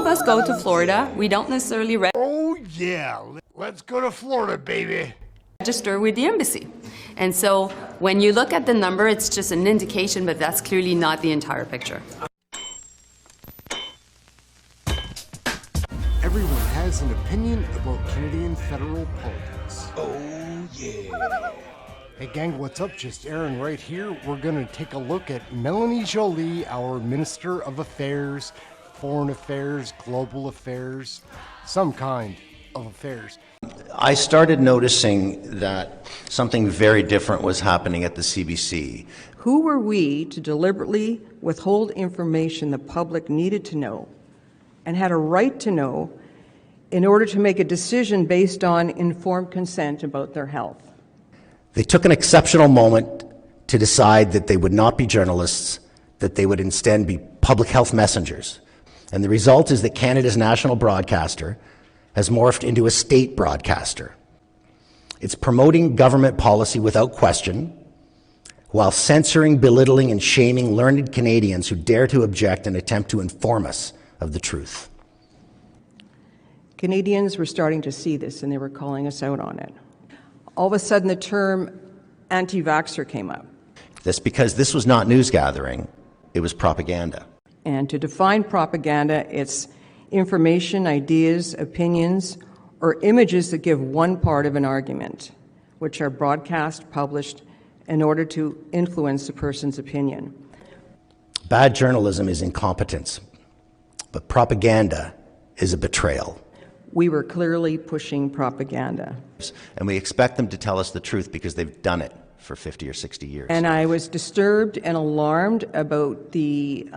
us go to Florida. We don't necessarily Oh yeah, let's go to Florida, baby. register with the embassy. And so when you look at the number, it's just an indication, but that's clearly not the entire picture. Everyone has an opinion about Canadian federal politics. Oh yeah. Hey gang, what's up? Just Aaron right here. We're gonna take a look at Melanie Joly, our Minister of Affairs, Foreign Affairs, Global Affairs, some kind of affairs. I started noticing that something very different was happening at the CBC. Who were we to deliberately withhold information the public needed to know and had a right to know in order to make a decision based on informed consent about their health? They took an exceptional moment to decide that they would not be journalists, that they would instead be public health messengers. And the result is that Canada's national broadcaster has morphed into a state broadcaster. It's promoting government policy without question, while censoring, belittling, and shaming learned Canadians who dare to object and attempt to inform us of the truth. Canadians were starting to see this, and they were calling us out on it. All of a sudden, the term anti-vaxxer came up. That's because this was not news gathering, it was propaganda. And to define propaganda, it's information, ideas, opinions, or images that give one part of an argument, which are broadcast, published, in order to influence a person's opinion. Bad journalism is incompetence, but propaganda is a betrayal. We were clearly pushing propaganda. And we expect them to tell us the truth because they've done it for 50 or 60 years. And I was disturbed and alarmed about the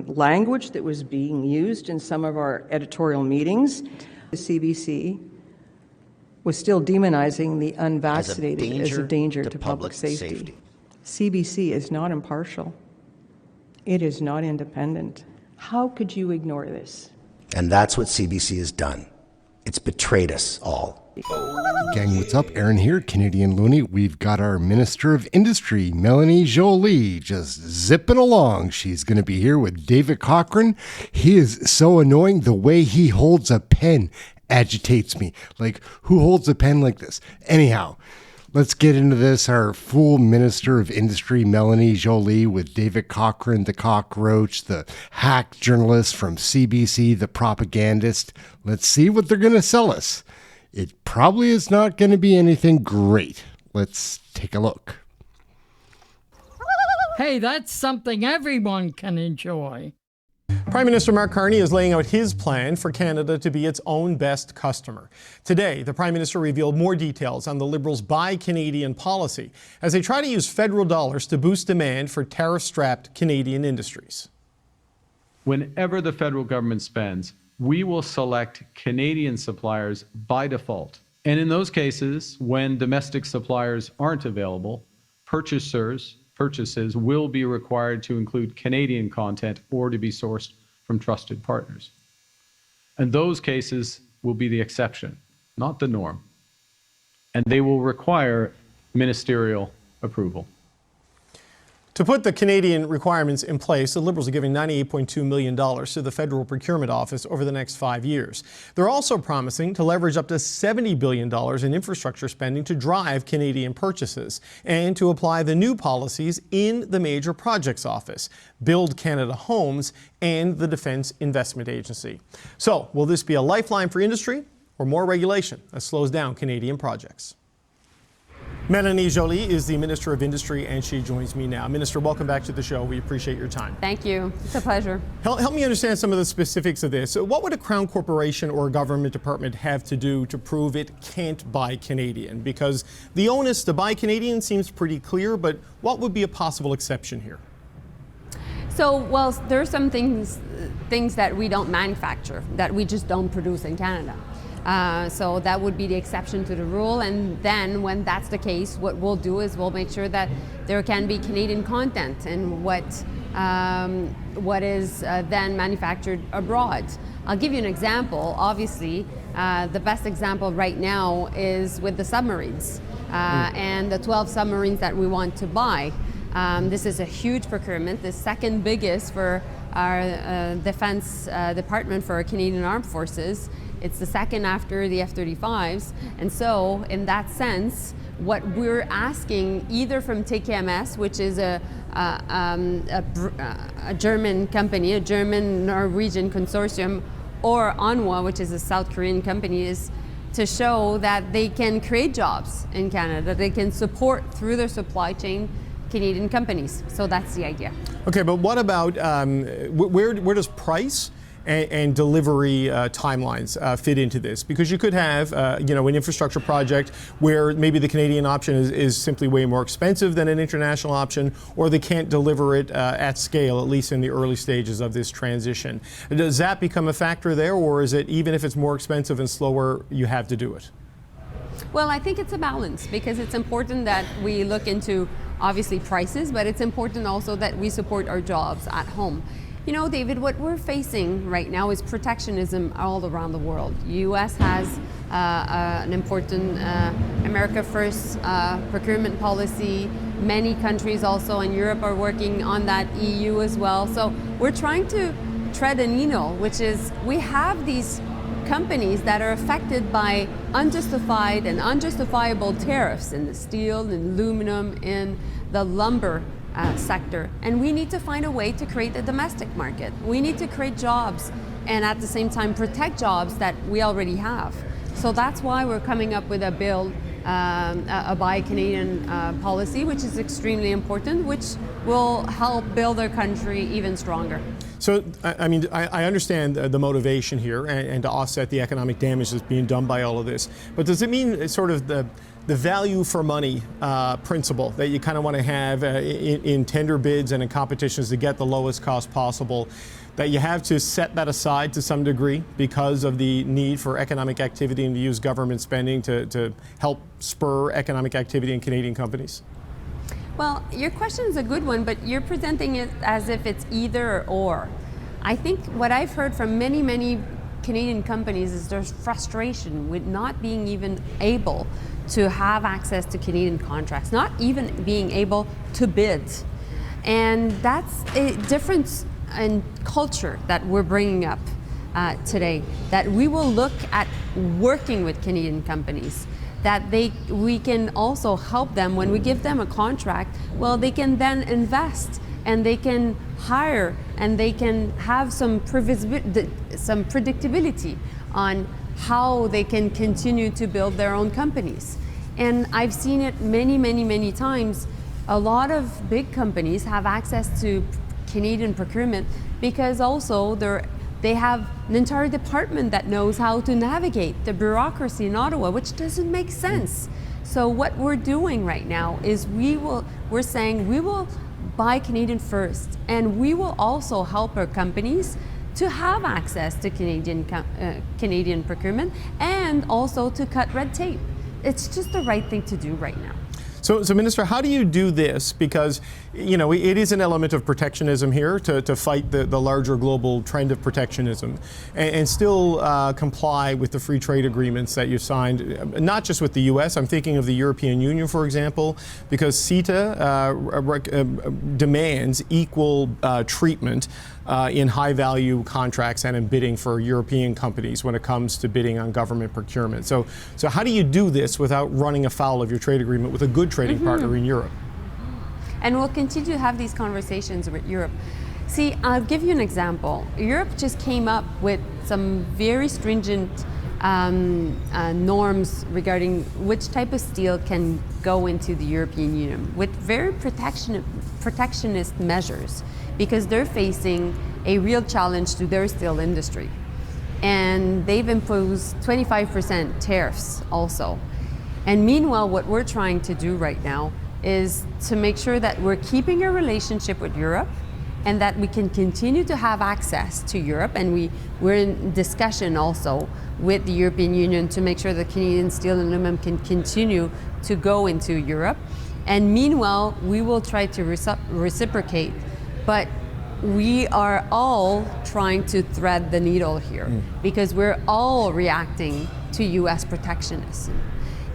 language that was being used in some of our editorial meetings. The CBC was still demonizing the unvaccinated as a danger to public safety. CBC is not impartial. It is not independent. How could you ignore this? And that's what CBC has done. It's betrayed us all. Gang, what's up? Aaron here, Canadian Looney. We've got our Minister of Industry, Melanie Joly, just zipping along. She's going to be here with David Cochrane. He is so annoying. The way he holds a pen agitates me. Like, who holds a pen like this? Anyhow, let's get into this. Our full Minister of Industry, Melanie Joly, with David Cochrane, the cockroach, the hack journalist from CBC, the propagandist. Let's see what they're going to sell us. It probably is not going to be anything great. Let's take a look. Hey, that's something everyone can enjoy. Prime Minister Mark Carney is laying out his plan for Canada to be its own best customer. Today, the Prime Minister revealed more details on the Liberals' Buy Canadian policy as they try to use federal dollars to boost demand for tariff-strapped Canadian industries. Whenever the federal government spends, we will select Canadian suppliers by default. And in those cases, when domestic suppliers aren't available, purchases will be required to include Canadian content or to be sourced from trusted partners. And those cases will be the exception, not the norm. And they will require ministerial approval. To put the Canadian requirements in place, the Liberals are giving $98.2 million to the Federal Procurement Office over the next 5 years. They're also promising to leverage up to $70 billion in infrastructure spending to drive Canadian purchases and to apply the new policies in the Major Projects Office, Build Canada Homes, and the Defence Investment Agency. So, will this be a lifeline for industry or more regulation that slows down Canadian projects? Melanie Joly is the Minister of Industry, and she joins me now. Minister, welcome back to the show. We appreciate your time. Thank you. It's a pleasure. Help me understand some of the specifics of this. What would a Crown corporation or a government department have to do to prove it can't buy Canadian? Because the onus to buy Canadian seems pretty clear, but what would be a possible exception here? So, well, there are some things that we don't manufacture, that we just don't produce in Canada. So that would be the exception to the rule, and then when that's the case, what we'll do is we'll make sure that there can be Canadian content in what is then manufactured abroad. I'll give you an example. Obviously, the best example right now is with the submarines and the 12 submarines that we want to buy. This is a huge procurement, the second biggest for defense department for our Canadian Armed Forces. It's the second after the F-35s. And so in that sense, what we're asking either from TKMS, which is a German company, a German-Norwegian consortium, or Onwa, which is a South Korean company, is to show that they can create jobs in Canada, that they can support through their supply chain Canadian companies. So that's the idea. Okay, but what about where does price and delivery timelines fit into this? Because you could have an infrastructure project where maybe the Canadian option is simply way more expensive than an international option, or they can't deliver it at scale, at least in the early stages of this transition. Does that become a factor there, or is it even if it's more expensive and slower, you have to do it? Well, I think it's a balance, because it's important that we look into obviously prices, but it's important also that we support our jobs at home. You know, David, what we're facing right now is protectionism all around the world. U.S. has an important America First procurement policy. Many countries also in Europe are working on that, EU as well. So we're trying to tread a needle, which is we have these companies that are affected by unjustified and unjustifiable tariffs in the steel and aluminum, in the lumber sector, and we need to find a way to create a domestic market. We need to create jobs and at the same time protect jobs that we already have. So that's why we're coming up with a bill, a Buy Canadian policy, which is extremely important, which will help build our country even stronger. So, I mean, I understand the motivation here and to offset the economic damage that's being done by all of this, but does it mean sort of the value for money principle that you kind of want to have in tender bids and in competitions to get the lowest cost possible, that you have to set that aside to some degree because of the need for economic activity and to use government spending to help spur economic activity in Canadian companies? Well, your question is a good one, but you're presenting it as if it's either or. I think what I've heard from many Canadian companies is there's frustration with not being even able to have access to Canadian contracts, not even being able to bid. And that's a difference in culture that we're bringing up today, that we will look at working with Canadian companies, that we can also help them when we give them a contract. Well, they can then invest and they can hire and they can have some predictability on how they can continue to build their own companies. And I've seen it many times. A lot of big companies have access to Canadian procurement because also they have an entire department that knows how to navigate the bureaucracy in Ottawa, which doesn't make sense. So what we're doing right now is we're saying we will buy Canadian first, and we will also help our companies to have access to Canadian procurement and also to cut red tape. It's just the right thing to do right now. So Minister, how do you do this? Because, you know, it is an element of protectionism here to fight the larger global trend of protectionism and still comply with the free trade agreements that you've signed, not just with the U.S. I'm thinking of the European Union, for example, because CETA demands equal treatment in high-value contracts and in bidding for European companies when it comes to bidding on government procurement. So how do you do this without running afoul of your trade agreement with a good trading partner in Europe? And we'll continue to have these conversations with Europe. See, I'll give you an example. Europe just came up with some very stringent norms regarding which type of steel can go into the European Union with very protectionist measures, because they're facing a real challenge to their steel industry. And they've imposed 25% tariffs also. And meanwhile, what we're trying to do right now is to make sure that we're keeping a relationship with Europe and that we can continue to have access to Europe. And we're in discussion also with the European Union to make sure that Canadian steel and aluminum can continue to go into Europe. And meanwhile, we will try to reciprocate. But we are all trying to thread the needle here because we're all reacting to US protectionism.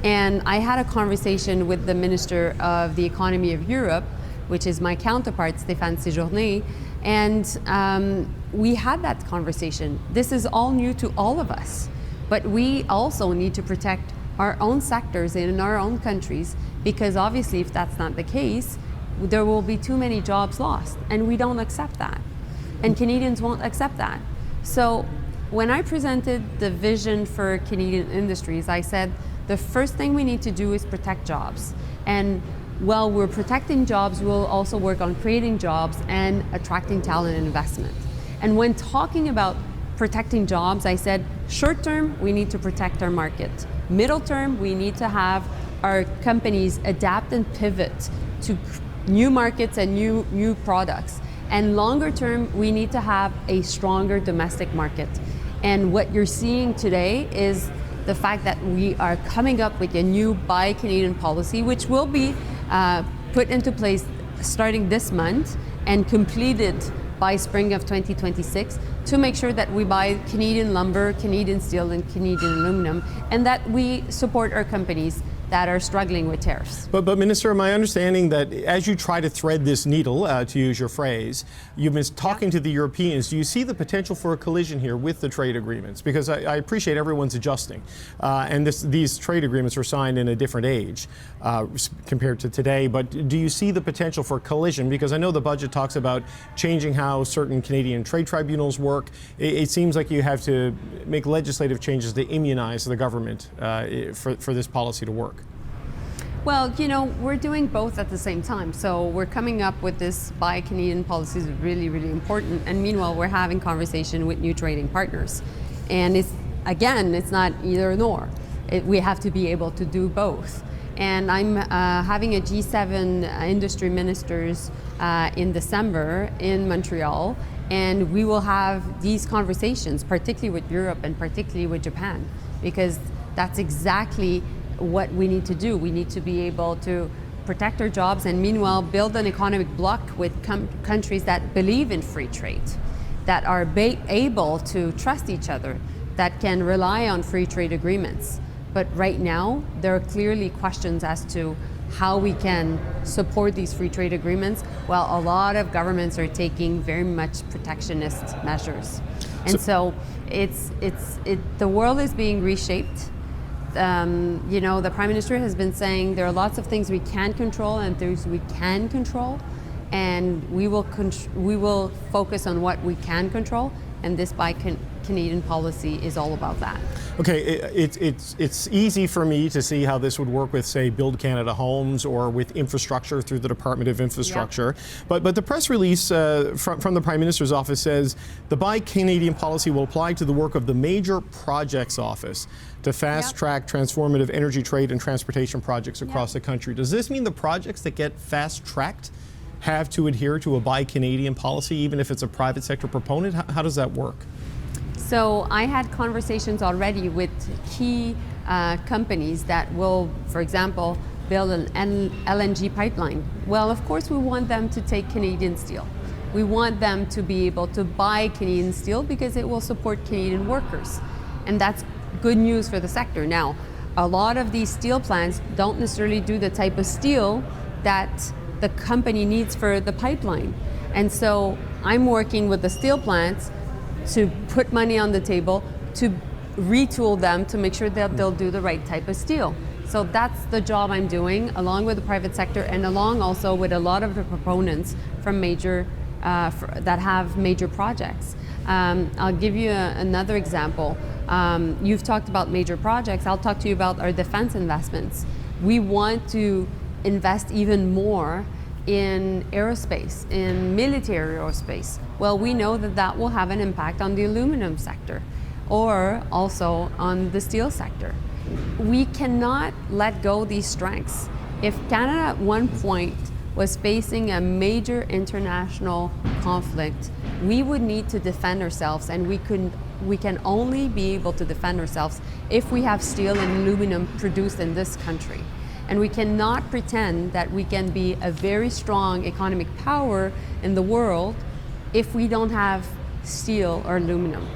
And I had a conversation with the Minister of the Economy of Europe, which is my counterpart, Stéphane Séjourné, And we had that conversation. This is all new to all of us, but we also need to protect our own sectors in our own countries, because obviously if that's not the case, there will be too many jobs lost, and we don't accept that. And Canadians won't accept that. So when I presented the vision for Canadian industries, I said the first thing we need to do is protect jobs. And while we're protecting jobs, we'll also work on creating jobs and attracting talent and investment. And when talking about protecting jobs, I said short term, we need to protect our market. Middle term, we need to have our companies adapt and pivot to new markets and new products. And longer term, we need to have a stronger domestic market. And what you're seeing today is the fact that we are coming up with a new Buy Canadian policy, which will be put into place starting this month and completed by spring of 2026, to make sure that we buy Canadian lumber, Canadian steel, and Canadian aluminum, and that we support our companies that are struggling with tariffs. But Minister, my understanding that as you try to thread this needle, to use your phrase, you've been talking to the Europeans. Do you see the potential for a collision here with the trade agreements? Because I appreciate everyone's adjusting, and these trade agreements were signed in a different age compared to today. But do you see the potential for collision? Because I know the budget talks about changing how certain Canadian trade tribunals work. It seems like you have to make legislative changes to immunize the government for this policy to work. Well, you know, we're doing both at the same time. So we're coming up with this Buy Canadian policy is really, really important. And meanwhile, we're having conversation with new trading partners. And it's not either nor. We have to be able to do both. And I'm having a G7 industry ministers in December in Montreal. And we will have these conversations, particularly with Europe and particularly with Japan, because that's exactly what we need to do. We need to be able to protect our jobs and meanwhile build an economic bloc with countries that believe in free trade, that are able to trust each other, that can rely on free trade agreements. But right now, there are clearly questions as to how we can support these free trade agreements, while a lot of governments are taking very much protectionist measures. And so the world is being reshaped. You know, the Prime Minister has been saying there are lots of things we can't control and things we can control, and we will focus on what we can control, and this Buy Canadian policy is all about that. Okay, it's easy for me to see how this would work with, say, Build Canada Homes or with infrastructure through the Department of Infrastructure. Yep. But the press release from the Prime Minister's office says the Buy Canadian policy will apply to the work of the Major Projects Office to fast-track transformative energy, trade, and transportation projects across the country. Does this mean the projects that get fast-tracked have to adhere to a Buy Canadian policy, even if it's a private sector proponent? How does that work? So I had conversations already with key companies that will, for example, build an LNG pipeline. Well, of course, we want them to take Canadian steel. We want them to be able to buy Canadian steel because it will support Canadian workers. And that's good news for the sector. Now, a lot of these steel plants don't necessarily do the type of steel that the company needs for the pipeline. And so I'm working with the steel plants to put money on the table to retool them to make sure that they'll do the right type of steel. So that's the job I'm doing, along with the private sector and along also with a lot of the proponents from major that have major projects. I'll give you another example. You've talked about major projects. I'll talk to you about our defense investments. We want to invest even more in aerospace, in military aerospace. Well, we know that that will have an impact on the aluminum sector or also on the steel sector. We cannot let go of these strengths. If Canada at one point was facing a major international conflict, we would need to defend ourselves, and we can only be able to defend ourselves if we have steel and aluminum produced in this country. And we cannot pretend that we can be a very strong economic power in the world if we don't have steel or aluminum.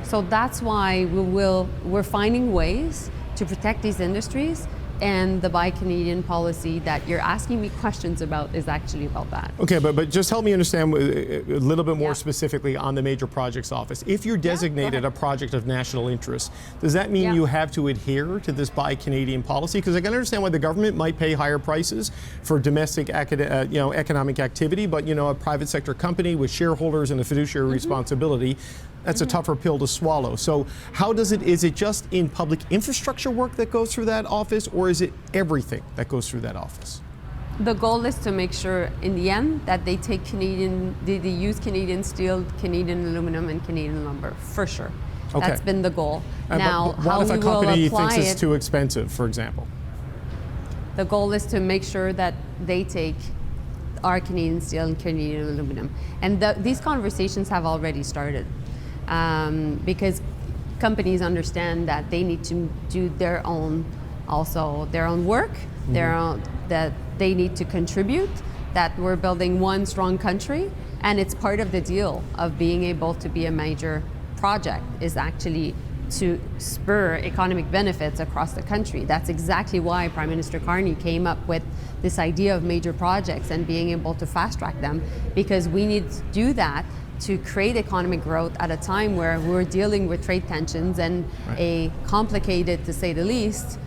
So that's why we're finding ways to protect these industries, and the Buy Canadian policy that you're asking me questions about is actually about that. Okay, but just help me understand a little bit more Yeah. specifically on the Major Projects Office. If you're go designated a ahead. project of national interest, does that mean Yeah. you have to adhere to this Buy Canadian policy? Because I can understand why the government might pay higher prices for domestic economic activity, but a private sector company with shareholders and a fiduciary responsibility, that's a tougher pill to swallow. So is it just in public infrastructure work that goes through that office, or is it everything that goes through that office? The goal is to make sure in the end that they take they use Canadian steel, Canadian aluminum, and Canadian lumber, for sure. Okay. That's been the goal. But Now, what how if we a will company apply thinks it's it, too expensive, for example? the goal is to make sure that they take our Canadian steel and Canadian aluminum. And these conversations have already started because companies understand that they need to do their own work, that they need to contribute, that we're building one strong country, and it's part of the deal of being able to be a major project is actually to spur economic benefits across the country. That's exactly why Prime Minister Carney came up with this idea of major projects and being able to fast track them, because we need to do that to create economic growth at a time where we're dealing with trade tensions and a complicated, to say the least,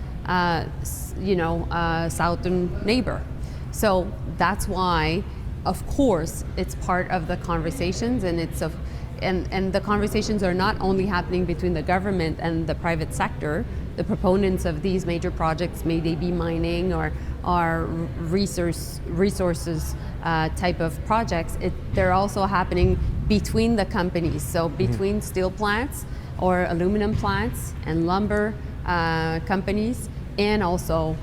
southern neighbor. So that's why, of course, it's part of the conversations, and and the conversations are not only happening between the government and the private sector. The proponents of these major projects, may they be mining or resources type of projects, they're also happening between the companies. So between steel plants or aluminum plants and lumber companies, and also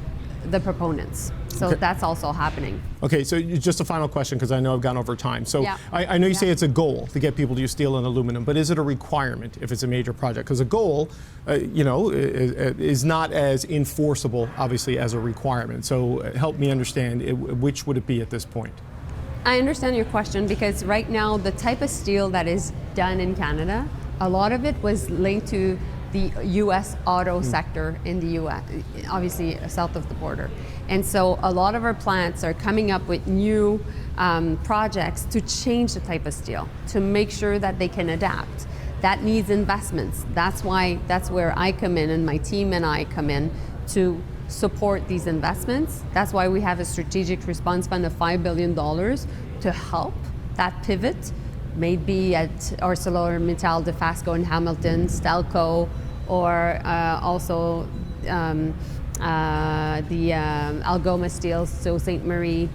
the proponents. So that's also happening. Okay, so just a final question, because I know I've gone over time. So Yeah. I know you say it's a goal to get people to use steel and aluminum, but is it a requirement if it's a major project? Because a goal, is not as enforceable, obviously, as a requirement. So help me understand, which would it be at this point? I understand your question, because right now the type of steel that is done in Canada, a lot of it was linked to the U.S. auto sector in the U.S., obviously south of the border. And so a lot of our plants are coming up with new projects to change the type of steel, to make sure that they can adapt. That needs investments. That's where I come in, and my team and I come in to support these investments. That's why we have a strategic response fund of $5 billion to help that pivot, maybe at ArcelorMittal, Dofasco in Hamilton, Stelco, or also the Algoma Steel, so St. Marie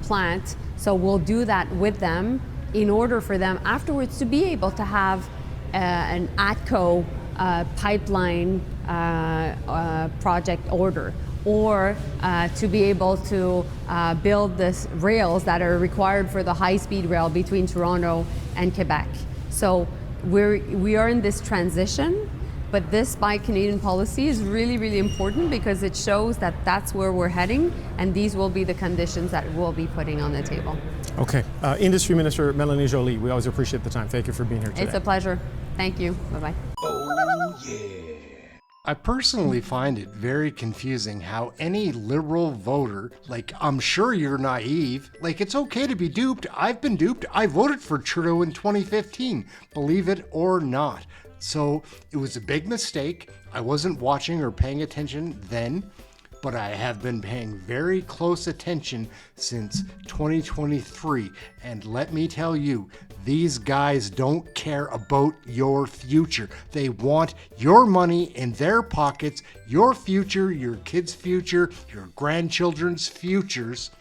plant. So we'll do that with them in order for them afterwards to be able to have an ATCO pipeline project order, or to be able to build this rails that are required for the high-speed rail between Toronto and Quebec. So we are in this transition, but this Buy Canadian policy is really, really important, because it shows that that's where we're heading, and these will be the conditions that we'll be putting on the table. Okay, Industry Minister Melanie Joly, we always appreciate the time. Thank you for being here today. It's a pleasure. Thank you. Bye-bye. I personally find it very confusing how any liberal voter, I'm sure you're naive, it's okay to be duped. I've been duped. I voted for Trudeau in 2015, believe it or not. So it was a big mistake. I wasn't watching or paying attention then, but I have been paying very close attention since 2023. And let me tell you, these guys don't care about your future. They want your money in their pockets, your future, your kids' future, your grandchildren's futures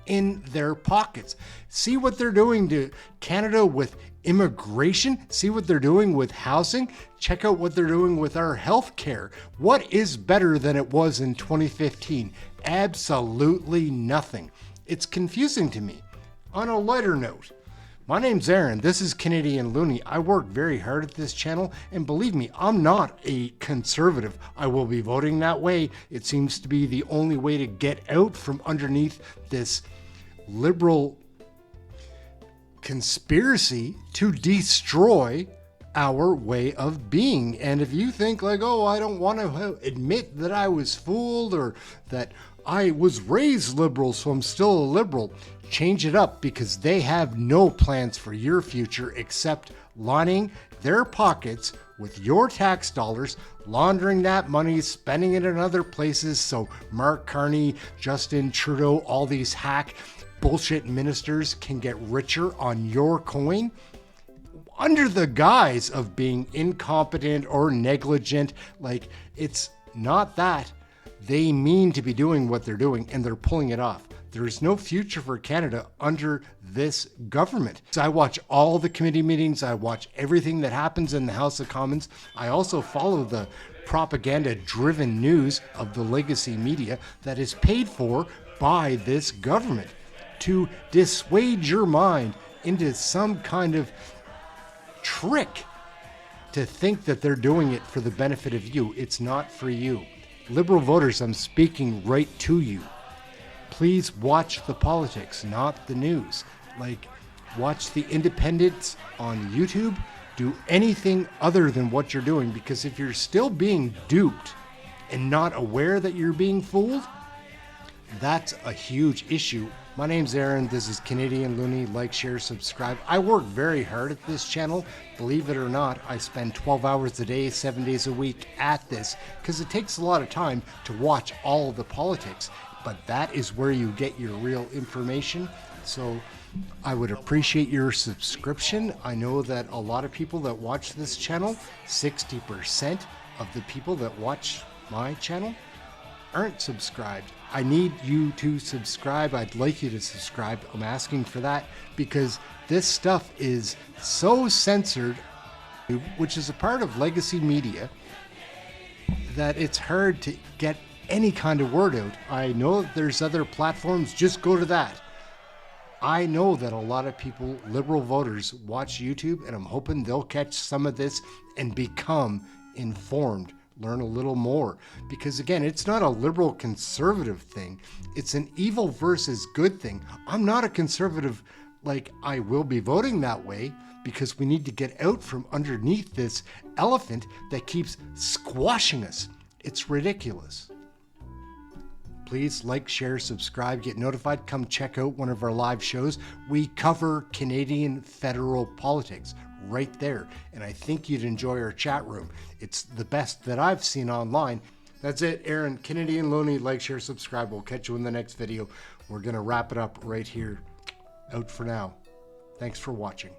in their pockets. See what they're doing to Canada with immigration. See what they're doing with housing. Check out what they're doing with our health care. What is better than it was in 2015? Absolutely nothing. It's confusing to me. On a lighter note, my name's Aaron. This is Canadian Looney. I work very hard at this channel, and believe me, I'm not a conservative. I will be voting that way. It seems to be the only way to get out from underneath this liberal conspiracy to destroy our way of being. And if you think like, oh, I don't want to admit that I was fooled or that I was raised liberal, so I'm still a liberal, change it up, because they have no plans for your future except lining their pockets with your tax dollars, laundering that money, spending it in other places. So Mark Carney, Justin Trudeau, all these hack bullshit ministers can get richer on your coin under the guise of being incompetent or negligent. Like, it's not that. They mean to be doing what they're doing, and they're pulling it off. There is no future for Canada under this government. So I watch all the committee meetings. I watch everything that happens in the House of Commons. I also follow the propaganda-driven news of the legacy media that is paid for by this government to dissuade your mind into some kind of trick to think that they're doing it for the benefit of you. It's not for you. Liberal voters, I'm speaking right to you. Please watch the politics, not the news. Like, watch the independents on YouTube. Do anything other than what you're doing, because if you're still being duped and not aware that you're being fooled, that's a huge issue. My name's Aaron. This is Canadian Loony. Like, share, subscribe. I work very hard at this channel. Believe it or not, I spend 12 hours a day, 7 days a week at this, because it takes a lot of time to watch all of the politics. But that is where you get your real information. So I would appreciate your subscription. I know that a lot of people that watch this channel, 60% of the people that watch my channel aren't subscribed. I need you to subscribe. I'd like you to subscribe. I'm asking for that because this stuff is so censored, which is a part of legacy media, that it's hard to get any kind of word out. I know that there's other platforms. Just go to that. I know that a lot of people, liberal voters, watch YouTube, and I'm hoping they'll catch some of this and become informed. Learn a little more, because again, it's not a liberal conservative thing. It's an evil versus good thing. I'm not a conservative. Like, I will be voting that way because we need to get out from underneath this elephant that keeps squashing us. It's ridiculous. Please like, share, subscribe, get notified. Come check out one of our live shows. We cover Canadian federal politics right there, and I think you'd enjoy our chat room. It's the best that I've seen online. That's it, Aaron, Canadian Loony. Like, share, subscribe. We'll catch you in the next video. We're gonna wrap it up right here. Out for now. Thanks for watching.